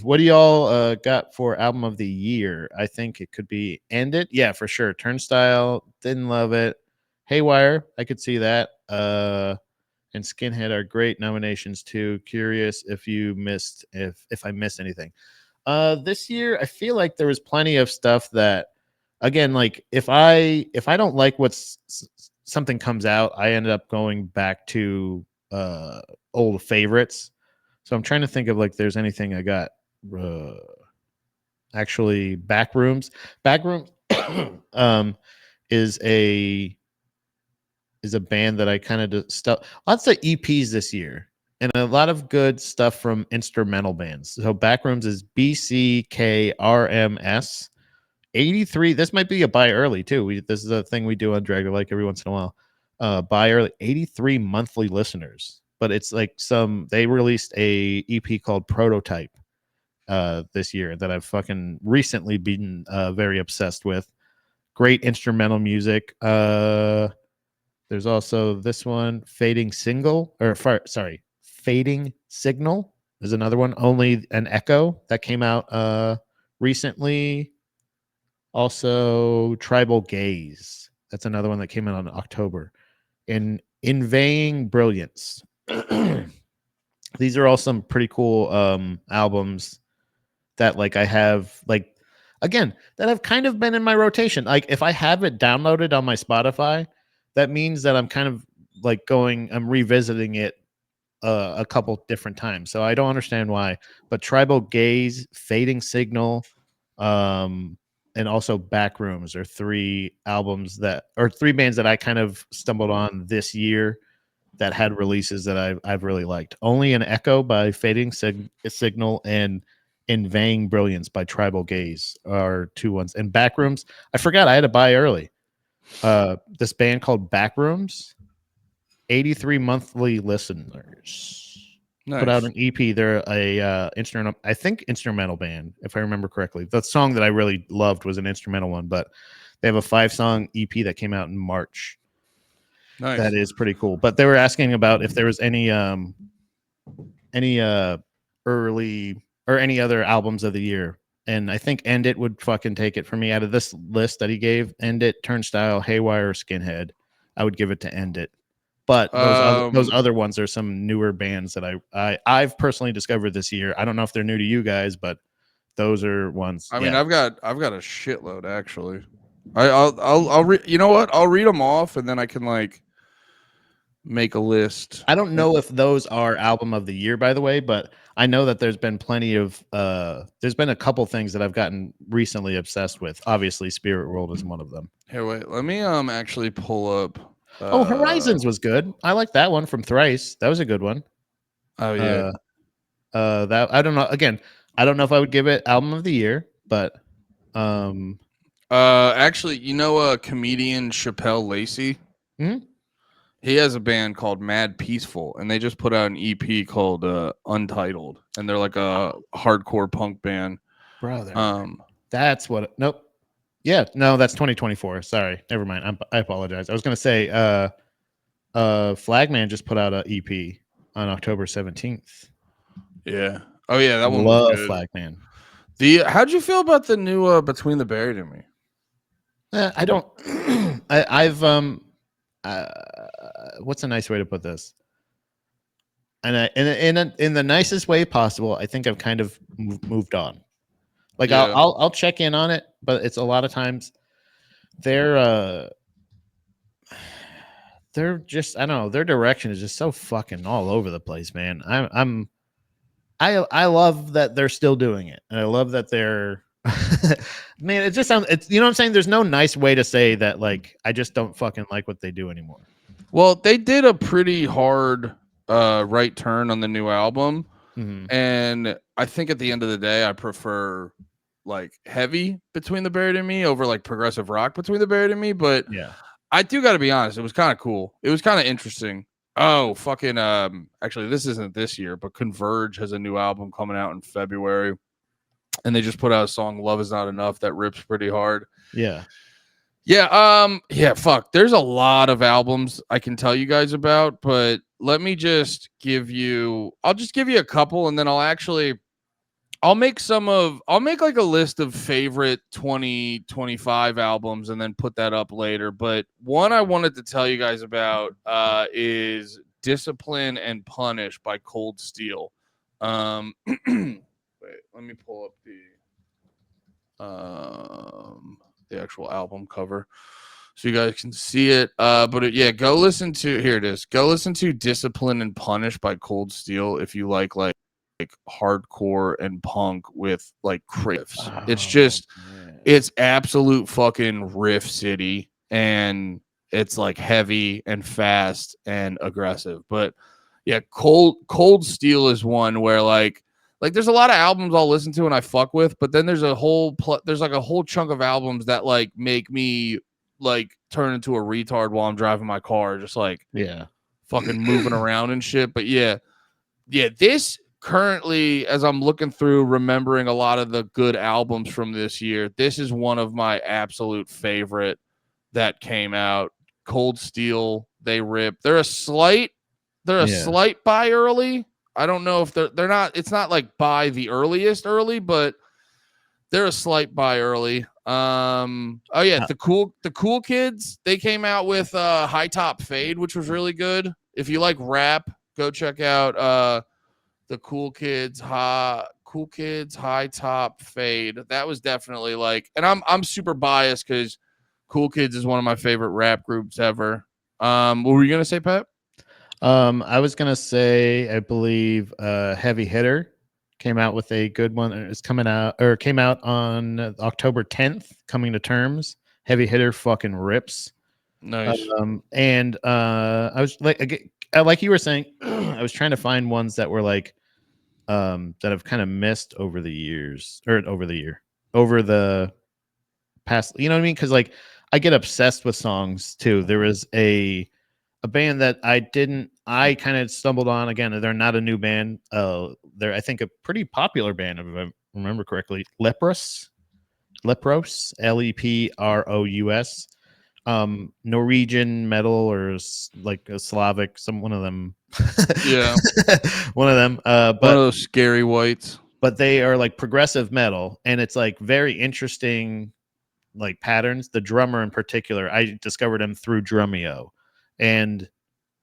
What do y'all got for album of the year? I think it could be End It. Yeah, for sure. Turnstile, didn't love it. Haywire, I could see that. And Skinhead are great nominations too. Curious if I missed anything. This year I feel like there was plenty of stuff that, again, like if I don't like something comes out, I ended up going back to old favorites. So I'm trying to think of like there's anything I got. Uh, Actually, Backrooms um, is a band that I kind of stuff. Lots of EPs this year, and a lot of good stuff from instrumental bands. So Backrooms is BCKRMS 83. This might be a buy early too. This is a thing we do on Dragger like every once in a while. Buy early, 83 monthly listeners, but it's like they released a EP called Prototype this year that I've fucking recently been very obsessed with. Great instrumental music. There's also this one, Fading Signal is another one. Only an Echo that came out recently. Also, Tribal Gaze. That's another one that came out in October. And Inveighing Brilliance. These are all some pretty cool albums that like I have like again that have kind of been in my rotation. Like if I have it downloaded on my Spotify, that means that I'm kind of like I'm revisiting it a couple different times. So I don't understand why. But Tribal Gaze, Fading Signal, and also Backrooms are three bands that I kind of stumbled on this year that had releases that I've really liked. Only an Echo by Fading Signal and Inveighing Brilliance by Tribal Gaze are two ones. And Backrooms, I forgot I had to buy early. This band called Backrooms, 83 monthly listeners. Nice. Put out an EP. They're a instrumental band, if I remember correctly. The song that I really loved was an instrumental one, but they have a 5-song EP that came out in March. Nice. That is pretty cool. But they were asking about if there was any early or any other albums of the year. And I think End It would fucking take it for me out of this list that he gave. End It, Turnstile, Haywire, Skinhead. I would give it to End It. But those other ones are some newer bands that I've personally discovered this year. I don't know if they're new to you guys, but those are ones. I mean, I've got a shitload actually. I'll read. You know what? I'll read them off, and then I can like make a list. I don't know if those are album of the year, by the way, but I know that there's been plenty of there's been a couple things that I've gotten recently obsessed with. Obviously, Spirit World is one of them. Here, wait. Let me actually pull up. Horizons was good. I like that one from Thrice. That was a good one. Oh yeah. That I don't know. Again, I don't know if I would give it album of the year, but actually, you know, comedian Chappelle Lacey. Mm-hmm. He has a band called Mad Peaceful, and they just put out an EP called Untitled, and they're like a hardcore punk band. Brother, that's what. Nope. Yeah, no, that's 2024. Sorry, never mind. I apologize. I was gonna say, Flagman just put out an EP on October 17th. Yeah. Oh yeah, that one. Love Flagman. How'd you feel about the new Between the Buried and Me? I don't. I've what's a nice way to put this? And in the nicest way possible, I think I've kind of moved on. Like yeah. I'll check in on it, but it's a lot of times they're just, I don't know, their direction is just so fucking all over the place, man. I love that they're still doing it, and I love that they're man, it just sounds, it's, you know what I'm saying? There's no nice way to say that, like, I just don't fucking like what they do anymore. Well, they did a pretty hard right turn on the new album. Mm-hmm. And I think at the end of the day, I prefer like heavy Between the Buried and Me over like progressive rock Between the Buried and Me. But yeah, I do got to be honest, it was kind of cool. It was kind of interesting. Oh, fucking actually, this isn't this year, but Converge has a new album coming out in February. And they just put out a song, Love Is Not Enough, that rips pretty hard. Yeah. Yeah, fuck. There's a lot of albums I can tell you guys about, but let me just I'll just give you a couple, and then I'll actually I'll make like a list of favorite 2025 albums and then put that up later. But one I wanted to tell you guys about is Discipline and Punish by Cold Steel. Wait, let me pull up the actual album cover so you guys can see it. Yeah, go listen to, here it is. Go listen to Discipline and Punish by Cold Steel if you like hardcore and punk with like riffs. It's just it's absolute fucking riff city, and it's like heavy and fast and aggressive. But yeah, Cold Steel is one where like there's a lot of albums I'll listen to and I fuck with, but then there's there's like a whole chunk of albums that like make me like turn into a retard while I'm driving my car, just like fucking moving around and shit. But yeah, this currently, as I'm looking through, remembering a lot of the good albums from this year, this is one of my absolute favorite that came out. Cold Steel, they rip. They're a slight buy early. I don't know if they're not. It's not like buy the early, but they're a slight buy early. Oh yeah, the cool kids, they came out with High Top Fade, which was really good. If you like rap, go check out the Cool Kids High Top Fade. That was definitely like, and I'm super biased because Cool Kids is one of my favorite rap groups ever. What were you gonna say, Pat? I was gonna say, I believe Heavy Hitter came out with a good one. It's came out on October 10th, Coming to Terms. Heavy Hitter fucking rips. Nice. And I was like you were saying, I was trying to find ones that were like that I've kind of missed over the past, you know what I mean? Because like I get obsessed with songs too. There was a band that I kind of stumbled on. Again, they're not a new band. They're, I think, a pretty popular band, if I remember correctly. Lepros, Leprous. Norwegian metal, or like a Slavic, one of them. Yeah. One of them. But one of those scary whites. But they are like progressive metal, and it's like very interesting, like patterns. The drummer in particular, I discovered him through Drumeo, and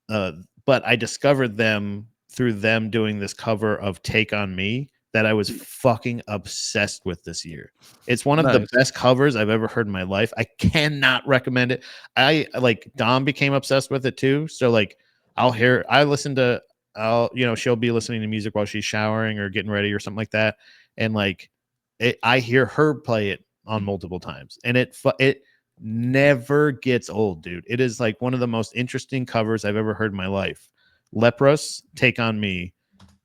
but I discovered them through them doing this cover of Take on Me that I was fucking obsessed with this year. It's one of the best covers I've ever heard in my life. I cannot recommend it. I like Dom became obsessed with it too. So like she'll be listening to music while she's showering or getting ready or something like that. And like I hear her play it on multiple times, and it never gets old, dude. It is like one of the most interesting covers I've ever heard in my life. Leprous, Take on Me,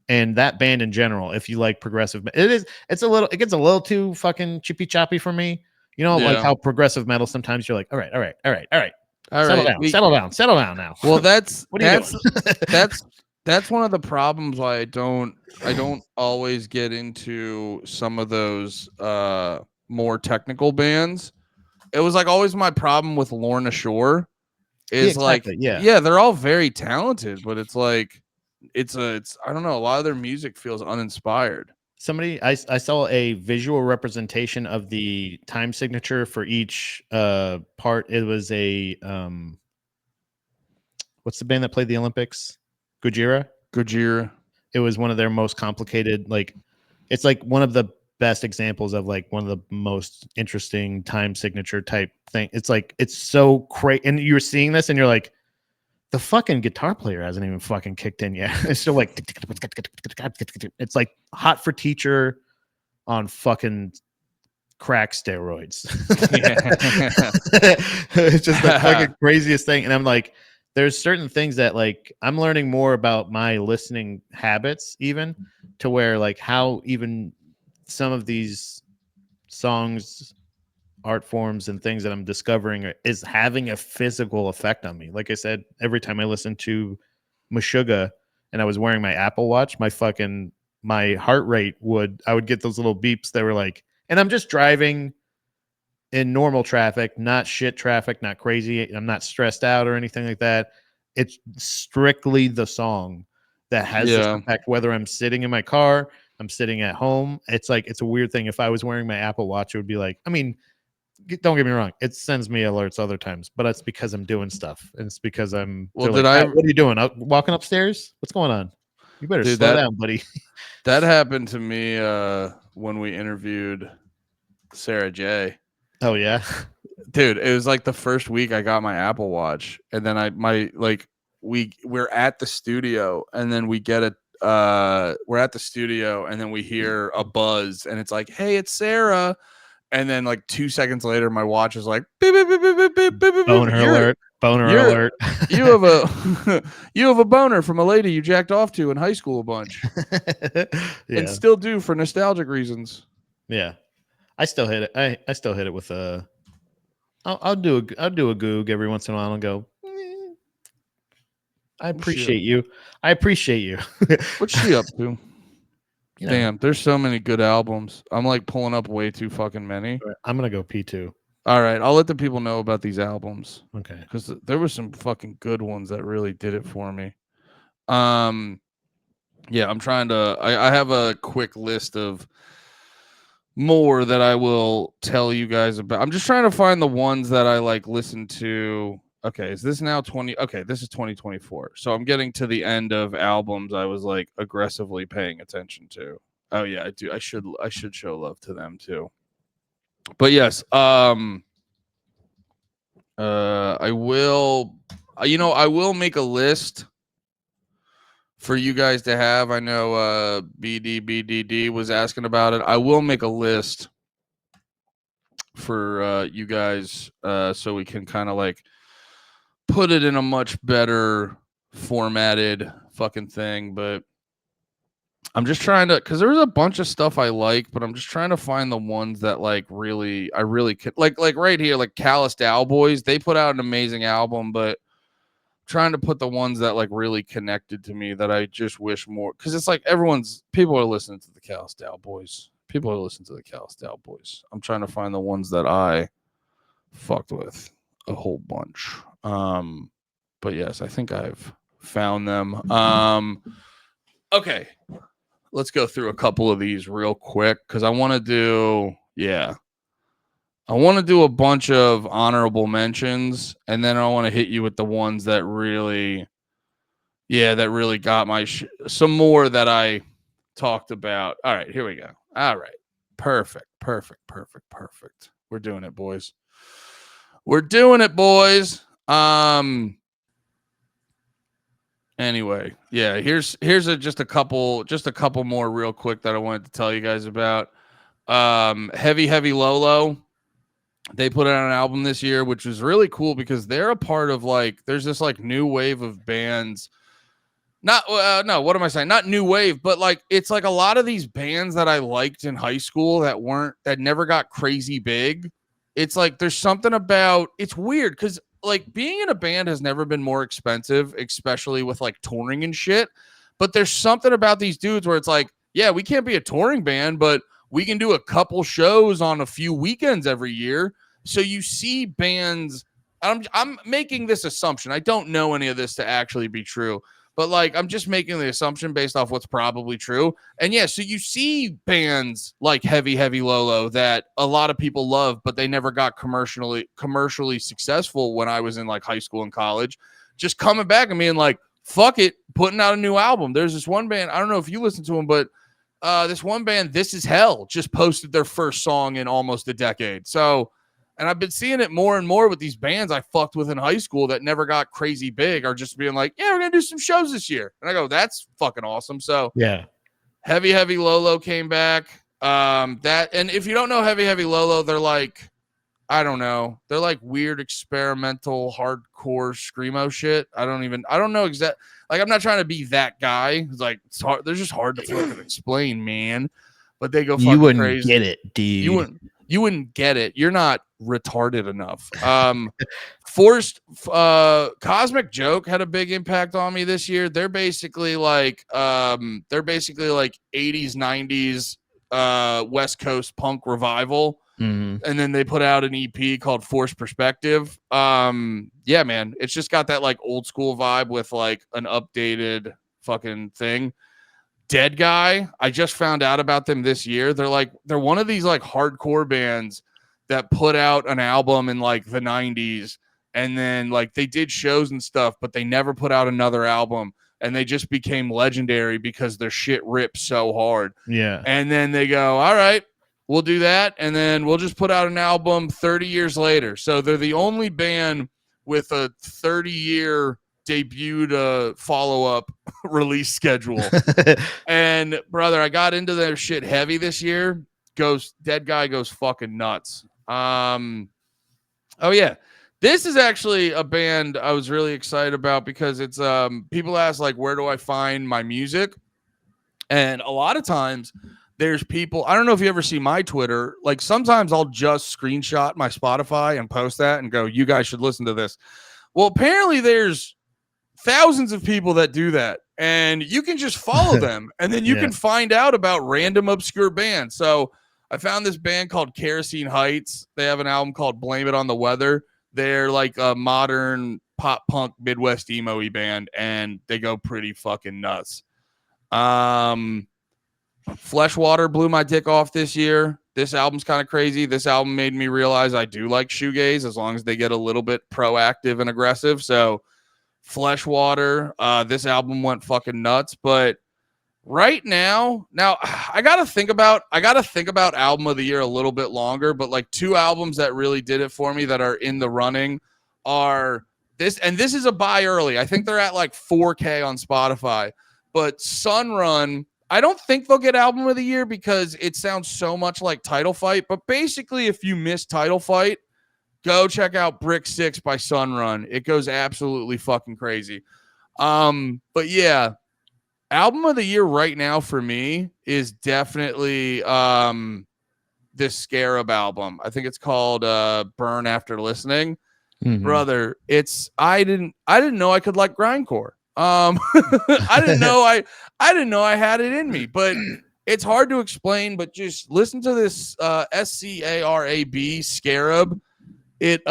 and that band in general. If you like progressive, it gets a little too fucking chippy choppy for me. You know, like how progressive metal sometimes you're like, all right. Settle down now. Well, that's what are you doing? that's one of the problems why I don't always get into some of those more technical bands. It was like always my problem with Lorna Shore is they're all very talented, but it's like it's I don't know, a lot of their music feels uninspired. I saw a visual representation of the time signature for each part. It was a what's the band that played the Olympics? Gojira. It was one of their most complicated, like it's like one of the best examples of like one of the most interesting time signature type thing. It's like it's so crazy, and you're seeing this and you're like, the fucking guitar player hasn't even fucking kicked in yet. It's still like it's like Hot for Teacher on fucking crack steroids. It's just the fucking craziest thing. And I'm like, there's certain things that like I'm learning more about my listening habits, even to where like how even some of these songs, art forms, and things that I'm discovering is having a physical effect on me. Like I said, every time I listen to Meshuggah and I was wearing my Apple Watch, my heart rate I would get those little beeps that were like, and I'm just driving in normal traffic, not shit traffic, not crazy. I'm not stressed out or anything like that. It's strictly the song that has this effect, whether I'm sitting in my car, I'm sitting at home. It's like it's a weird thing. If I was wearing my Apple Watch, it would be like, I mean, don't get me wrong, it sends me alerts other times, but that's because I'm doing stuff, and it's because Well, they're like, what are you doing? Walking upstairs? What's going on? You better slow down, buddy. That happened to me when we interviewed Sarah J. Oh yeah, dude, it was like the first week I got my Apple Watch, and then we're at the studio, and then we're at the studio, and then we hear a buzz, and it's like, hey, it's Sarah. And then like 2 seconds later, my watch is like beep, beep, beep, beep, beep, beep, beep, boner alert, alert. You have a boner from a lady you jacked off to in high school a bunch. And still do for nostalgic reasons. Yeah. I still hit it. I still hit it with I'll do a goog every once in a while and go, I appreciate you. I appreciate you. What's she up to? Damn, there's so many good albums. I'm like pulling up way too fucking many. I'm gonna go P2. All right, I'll let the people know about these albums. Okay, because there were some fucking good ones that really did it for me. Yeah, I'm trying to. I have a quick list of more that I will tell you guys about. I'm just trying to find the ones that I like listen to. Okay, is this now 20? Okay, this is 2024. So I'm getting to the end of albums I was like aggressively paying attention to. Oh yeah, I do. I should show love to them too. But yes, I will. I will make a list for you guys to have. I know BDBDD was asking about it. I will make a list for you guys so we can kind of like put it in a much better formatted fucking thing. But I'm just trying to, because there's a bunch of stuff I like, but I'm just trying to find the ones that like really I really could like right here, like Calloused Owlboys. They put out an amazing album, but trying to put the ones that like really connected to me that I just wish more, because it's like people are listening to the Calloused Owlboys. People are listening to the Calloused Owlboys. I'm trying to find the ones that I fucked with a whole bunch. But yes, I think I've found them. Okay, let's go through a couple of these real quick because I want to do a bunch of honorable mentions, and then I want to hit you with the ones that really got my some more that I talked about. All right, here we go. All right. Perfect. We're doing it, boys. Anyway, yeah, here's just a couple more real quick that I wanted to tell you guys about. Heavy Low. They put out an album this year, which was really cool because they're a part of like, there's this like new wave of bands. Not new wave, but like, it's like a lot of these bands that I liked in high school that never got crazy big. It's like, there's something about, it's weird because like being in a band has never been more expensive, especially with like touring and shit. But there's something about these dudes where it's like, yeah, we can't be a touring band, but we can do a couple shows on a few weekends every year. So you see bands, I'm making this assumption. I don't know any of this to actually be true, but like, I'm just making the assumption based off what's probably true. And yeah, so you see bands like Heavy Low that a lot of people love, but they never got commercially successful when I was in like high school and college, just coming back and being like, fuck it, putting out a new album. There's this one band, I don't know if you listen to them, but this one band, This Is Hell, just posted their first song in almost a decade. So, and I've been seeing it more and more with these bands I fucked with in high school that never got crazy big, are just being like, yeah, we're going to do some shows this year. And I go, that's fucking awesome. So yeah, Heavy Low came back. And if you don't know Heavy Low, they're like, I don't know. They're like weird experimental hardcore screamo shit. I don't know exactly. Like, I'm not trying to be that guy. It's like, it's hard. They're just hard to fucking explain, man. But they go fucking crazy. You wouldn't get it, dude. You wouldn't get it. You're not retarded enough. Cosmic Joke had a big impact on me this year. They're basically like 80s, 90s West Coast punk revival. Mm-hmm. And then they put out an EP called Forced Perspective. Yeah, man, it's just got that like old school vibe with like an updated fucking thing. Dead Guy. I just found out about them this year. They're one of these like hardcore bands that put out an album in like the 90s, and then like they did shows and stuff, but they never put out another album, and they just became legendary because their shit rips so hard. Yeah. And then they go, all right, we'll do that, and then we'll just put out an album 30 years later. So they're the only band with a 30-year debut to follow-up release schedule. And brother, I got into their shit heavy this year. Dead Guy goes fucking nuts. Oh yeah, this is actually a band I was really excited about because it's people ask like, where do I find my music? And a lot of times there's people, I don't know if you ever see my Twitter, like sometimes I'll just screenshot my Spotify and post that and go, you guys should listen to this. Well, apparently there's thousands of people that do that, and you can just follow them, and then you can find out about random obscure bands. So I found this band called Kerosene Heights. They have an album called Blame It on the Weather. They're like a modern pop punk Midwest emo-y band, and they go pretty fucking nuts. Fleshwater blew my dick off this year. This album's kind of crazy. This album made me realize I do like shoegaze as long as they get a little bit proactive and aggressive. So Fleshwater, this album went fucking nuts. But right now I gotta think about album of the year a little bit longer. But like two albums that really did it for me that are in the running are this, and this is a buy early. I think they're at like 4K on Spotify. But Sunrun, I don't think they'll get album of the year because it sounds so much like Title Fight. But basically, if you miss Title Fight, go check out Brick 6 by Sunrun. It goes absolutely fucking crazy. But yeah, album of the year right now for me is definitely this Scarab album. I think it's called Burn After Listening. Mm-hmm. Brother, I didn't know I could like grindcore. I didn't know I had it in me, but it's hard to explain. But just listen to this Scarab, Scarab. It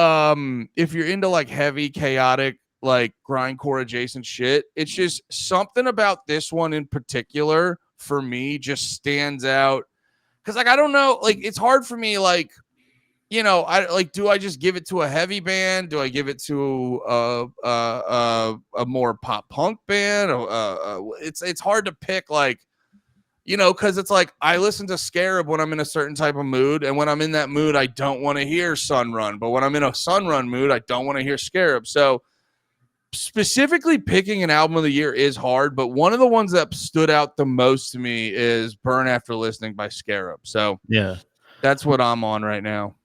if you're into like heavy, chaotic, like grindcore adjacent shit, it's just something about this one in particular for me just stands out. Cause like I don't know, like it's hard for me, like, you know, I like, do I just give it to a heavy band? Do I give it to a more pop punk band? It's hard to pick, like, you know, because it's like I listen to Scarab when I'm in a certain type of mood, and when I'm in that mood, I don't want to hear Sunrun. But when I'm in a Sunrun mood, I don't want to hear Scarab. So specifically picking an album of the year is hard, but one of the ones that stood out the most to me is Burn After Listening by Scarab. So yeah, that's what I'm on right now.